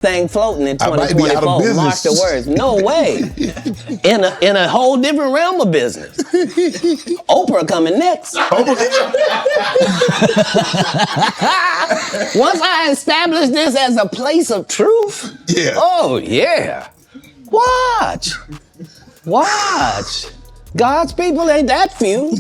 thing floating in I might be out 2024. of Mark business. the words. No way. In a whole different realm of business. Oprah coming next. Once I establish this as a place of truth, Yeah. oh yeah. Watch. God's people ain't that few.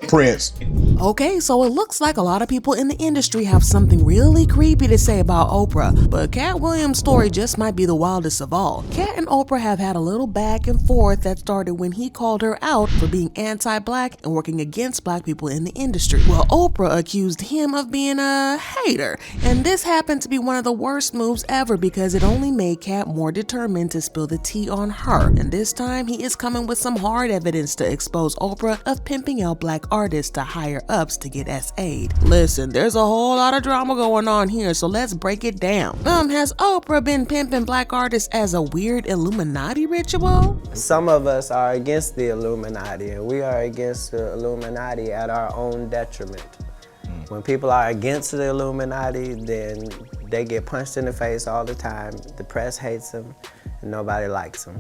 Prince. Okay, so it looks like a lot of people in the industry have something really creepy to say about Oprah, but Katt Williams' story just might be the wildest of all. Katt and Oprah have had a little back and forth that started when he called her out for being anti-black and working against black people in the industry. Well, Oprah accused him of being a hater, and this happened to be one of the worst moves ever because it only made Katt more determined to spill the tea on her, and this time he is coming with some hard evidence to expose Oprah of pimping out black artists to higher ups to get SA'd. Listen, there's a whole lot of drama going on here, so let's break it down. Has Oprah been pimping black artists as a weird Illuminati ritual? Some of us are against the Illuminati, and we are against the Illuminati at our own detriment. When people are against the Illuminati, then they get punched in the face all the time. The press hates them, and nobody likes them.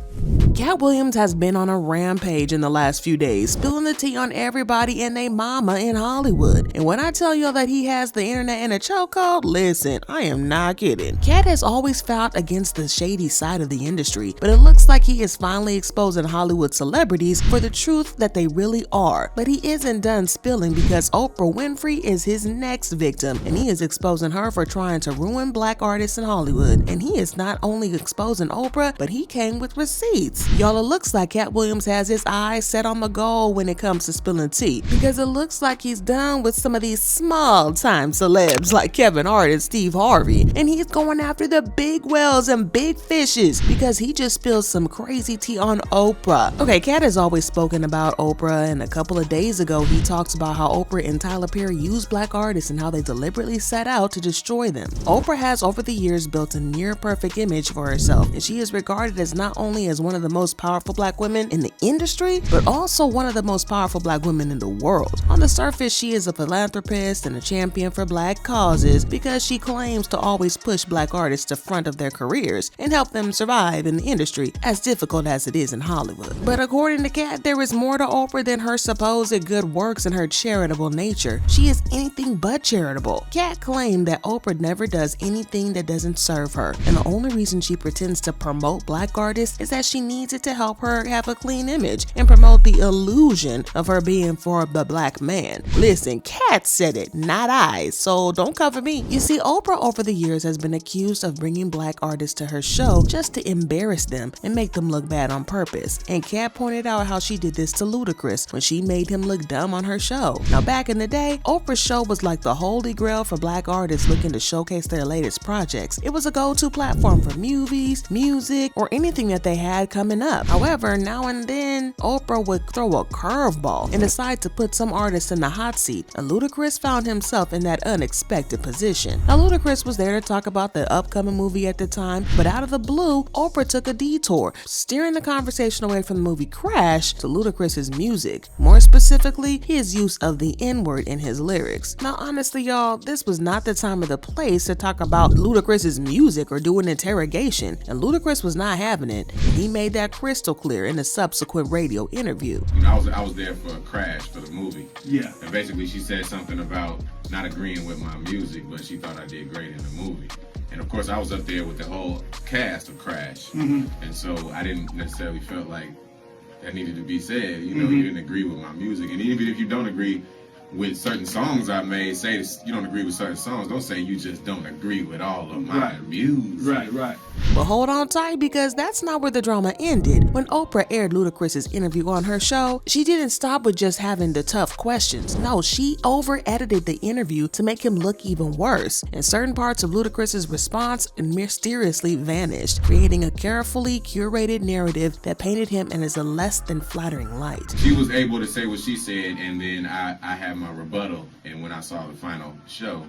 Katt Williams has been on a rampage in the last few days, spilling the tea on everybody and they mama in Hollywood. And when I tell y'all that he has the internet in a chokehold, listen, I am not kidding. Katt has always fought against the shady side of the industry, but it looks like he is finally exposing Hollywood celebrities for the truth that they really are. But he isn't done spilling because Oprah Winfrey is his next victim, and he is exposing her for trying to ruin black artists in Hollywood. And he is not only exposing Oprah, but he came with receipts. Y'all, it looks like Katt Williams has his eyes set on the goal when it comes to spilling tea, because it looks like he's done with some of these small-time celebs like Kevin Hart and Steve Harvey, and he's going after the big whales and big fishes because he just spilled some crazy tea on Oprah. Okay, Katt has always spoken about Oprah, and a couple of days ago he talks about how Oprah and Tyler Perry use black artists and how they deliberately set out to destroy them. Oprah has over the years built a near-perfect image for herself, and she is regarded as not only as one of the most powerful black women in the industry, but also one of the most powerful black women in the world. On the surface, she is a philanthropist and a champion for black causes because she claims to always push black artists to front of their careers and help them survive in the industry, as difficult as it is in Hollywood. But according to Katt, there is more to Oprah than her supposed good works and her charitable nature. She is anything but charitable. Katt claimed that Oprah never does anything that doesn't serve her, and the only reason she pretends to promote black artists is that she needs it to help her have a clean image and promote the illusion of her being for the black man. Listen, Katt said it, not I, so don't cover me. You see, Oprah over the years has been accused of bringing black artists to her show just to embarrass them and make them look bad on purpose. And Katt pointed out how she did this to Ludacris when she made him look dumb on her show. Now, back in the day, Oprah's show was like the holy grail for black artists looking to showcase their latest projects. It was a go-to platform for movies, music, or anything that they had coming up. However, now and then, Oprah would throw a curveball and decide to put some artists in the hot seat, and Ludacris found himself in that unexpected position. Now, Ludacris was there to talk about the upcoming movie at the time, but out of the blue, Oprah took a detour, steering the conversation away from the movie Crash to Ludacris's music. More specifically, his use of the N-word in his lyrics. Now, honestly, y'all, this was not the time or the place to talk about Ludacris's music or do an interrogation, and Ludacris was not having it, and he made that crystal clear in a subsequent radio interview. You know, I was there for Crash, for the movie. Yeah. And basically she said something about not agreeing with my music, but she thought I did great in the movie. And of course I was up there with the whole cast of Crash. And so I didn't necessarily feel like that needed to be said. You know, you didn't agree with my music. And even if you don't agree with certain songs I made, say you don't agree with certain songs, don't say you just don't agree with all of my music. Right. But hold on tight, because that's not where the drama ended. When Oprah aired Ludacris's interview on her show, she didn't stop with just having the tough questions. No, she over-edited the interview to make him look even worse, and certain parts of Ludacris's response mysteriously vanished, creating a carefully curated narrative that painted him in as a less than flattering light. She was able to say what she said, and then I had my rebuttal, and when I saw the final show,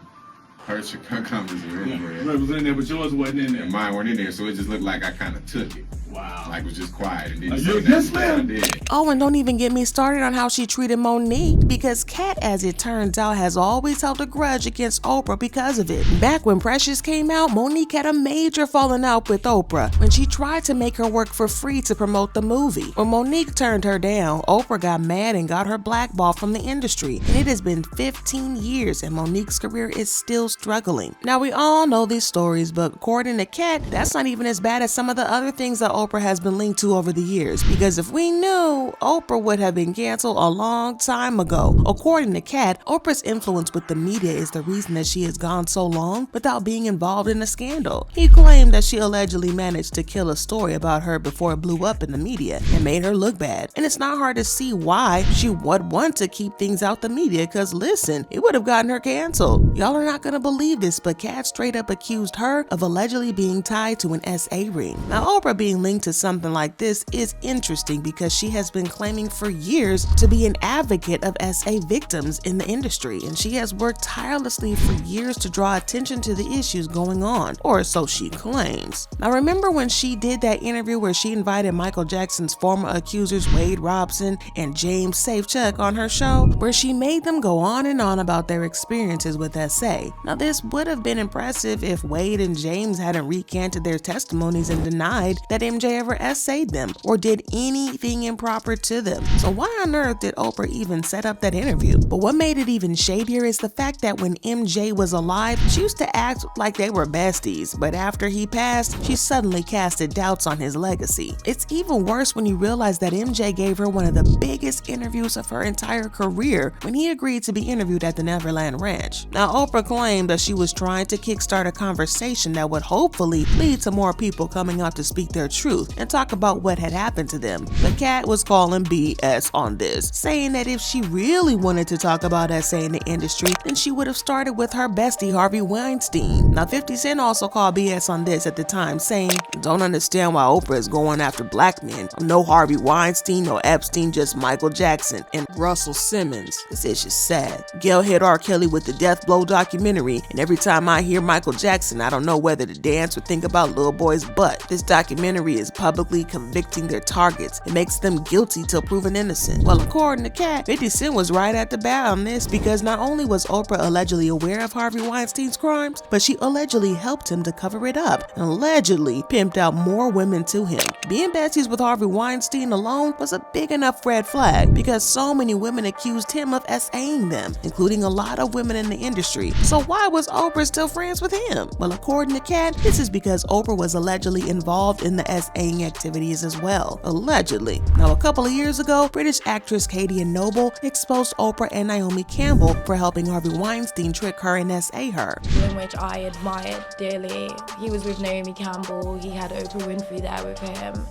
her comments were in there. Right, was in there, but yours wasn't in there. And mine weren't in there, so it just looked like I kind of took it. Wow. Like, was just quiet and didn't you say yes, nothing. ma'am. Oh, and don't even get me started on how she treated Monique, because Katt, as it turns out, has always held a grudge against Oprah because of it. Back when Precious came out, Monique had a major falling out with Oprah when she tried to make her work for free to promote the movie. When Monique turned her down, Oprah got mad and got her blackballed from the industry. And it has been 15 years and Monique's career is still struggling. Now, we all know these stories, but according to Katt, that's not even as bad as some of the other things that Oprah has been linked to over the years, because if we knew, Oprah would have been canceled a long time ago. According to Katt, Oprah's influence with the media is the reason that she has gone so long without being involved in a scandal. He claimed that she allegedly managed to kill a story about her before it blew up in the media and made her look bad. And it's not hard to see why she would want to keep things out the media, because listen, it would have gotten her canceled. Y'all are not gonna believe this, but Katt straight up accused her of allegedly being tied to an SA ring. Now, Oprah being linked to something like this is interesting because she has been claiming for years to be an advocate of SA victims in the industry, and she has worked tirelessly for years to draw attention to the issues going on, or so she claims. Now, remember when she did that interview where she invited Michael Jackson's former accusers Wade Robson and James Safechuck on her show, where she made them go on and on about their experiences with SA. Now, this would have been impressive if Wade and James hadn't recanted their testimonies and denied that MJ ever SA'd them or did anything improper to them. So why on earth did Oprah even set up that interview? But what made it even shadier is the fact that when MJ was alive, she used to act like they were besties, but after he passed, she suddenly casted doubts on his legacy. It's even worse when you realize that MJ gave her one of the biggest interviews of her entire career when he agreed to be interviewed at the Neverland Ranch. Now, Oprah claimed that she was trying to kickstart a conversation that would hopefully lead to more people coming out to speak their truth and talk about what had happened to them. But Katt was calling BS on this, saying that if she really wanted to talk about SA in the industry, then she would have started with her bestie Harvey Weinstein. Now, 50 Cent also called BS on this at the time, saying, "Don't understand why Oprah is going after black men. No Harvey Weinstein, no Epstein, just Michael Jackson and Russell Simmons. This is just sad. Gail hit R. Kelly with the Death Blow documentary, and every time I hear Michael Jackson, I don't know whether to dance or think about little boy's butt. This documentary is publicly convicting their targets. It makes them guilty till proven innocent." Well, according to Katt, 50 Cent was right at the bat on this, because not only was Oprah allegedly aware of Harvey Weinstein's crimes, but she allegedly helped him to cover it up and allegedly pimped out more women to him. Being besties with Harvey Weinstein alone was a big enough red flag, because so many women accused him of SAing them, including a lot of women in the industry. So why was Oprah still friends with him? Well, according to Katt, this is because Oprah was allegedly involved in the SAing activities as well. Allegedly. Now, a couple of years ago, British actress Katt and Noble exposed Oprah and Naomi Campbell for helping Harvey Weinstein trick her and SA her. In which I admired dearly. He was with Naomi Campbell, he had Oprah Winfrey there with him,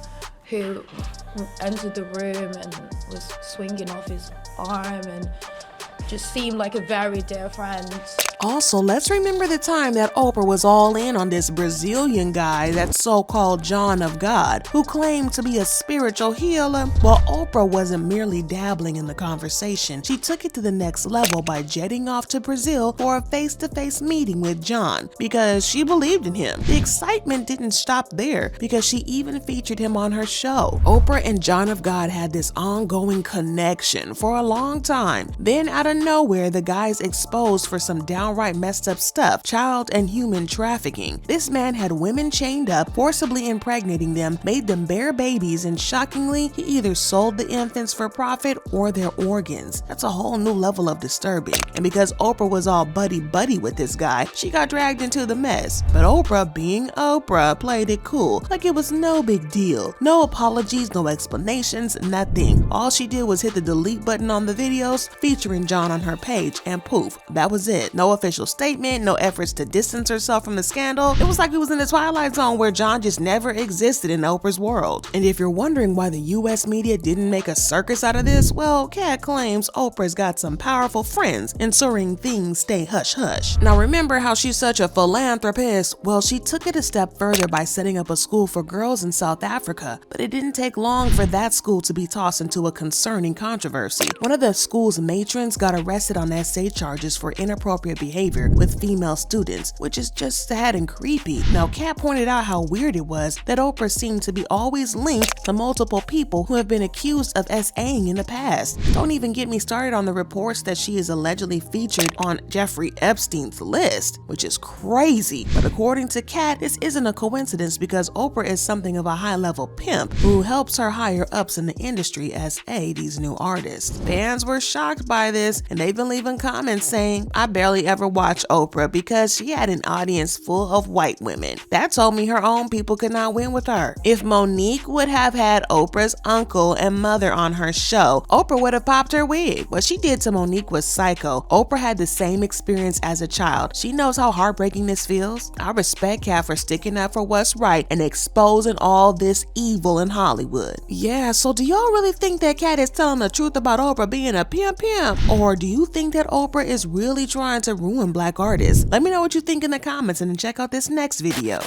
who entered the room and was swinging off his arm and just seemed like a very dear friend. Also, let's remember the time that Oprah was all in on this Brazilian guy, that so-called John of God, who claimed to be a spiritual healer. Well, Oprah wasn't merely dabbling in the conversation. She took it to the next level by jetting off to Brazil for a face-to-face meeting with John, because she believed in him. The excitement didn't stop there, because she even featured him on her show. Oprah and John of God had this ongoing connection for a long time. Then out of nowhere, the guy's exposed for some downright messed up stuff, child and human trafficking. This man had women chained up, forcibly impregnating them, made them bear babies, and shockingly, he either sold the infants for profit or their organs. That's a whole new level of disturbing. And because Oprah was all buddy-buddy with this guy, she got dragged into the mess. But Oprah, being Oprah, played it cool, like it was no big deal. No apologies, no explanations, nothing. All she did was hit the delete button on the videos featuring John on her page, and poof, that was it. No official statement, no efforts to distance herself from the scandal. It was like it was in the Twilight Zone, where John just never existed in Oprah's world. And if you're wondering why the US media didn't make a circus out of this, well, Katt claims Oprah's got some powerful friends ensuring things stay hush-hush. Now, remember how she's such a philanthropist? Well, she took it a step further by setting up a school for girls in South Africa, but it didn't take long for that school to be tossed into a concerning controversy. One of the school's matrons got got arrested on essay charges for inappropriate behavior with female students, which is just sad and creepy. Now, Katt pointed out how weird it was that Oprah seemed to be always linked to multiple people who have been accused of SAing in the past. Don't even get me started on the reports that she is allegedly featured on Jeffrey Epstein's list, which is crazy. But according to Katt, this isn't a coincidence because Oprah is something of a high-level pimp who helps her higher ups in the industry SA these new artists. Fans were shocked by this, and they've been leaving comments saying, "I barely ever watch Oprah because she had an audience full of white women. That told me her own people could not win with her." If Monique would have had Oprah's uncle and mother on her show, Oprah would have popped her wig. What she did to Monique was psycho. Oprah had the same experience as a child. She knows how heartbreaking this feels. I respect Katt for sticking up for what's right and exposing all this evil in Hollywood. Yeah, so do y'all really think that Katt is telling the truth about Oprah being a pimp? Or do you think that Oprah is really trying to ruin black artists? Let me know what you think in the comments and check out this next video.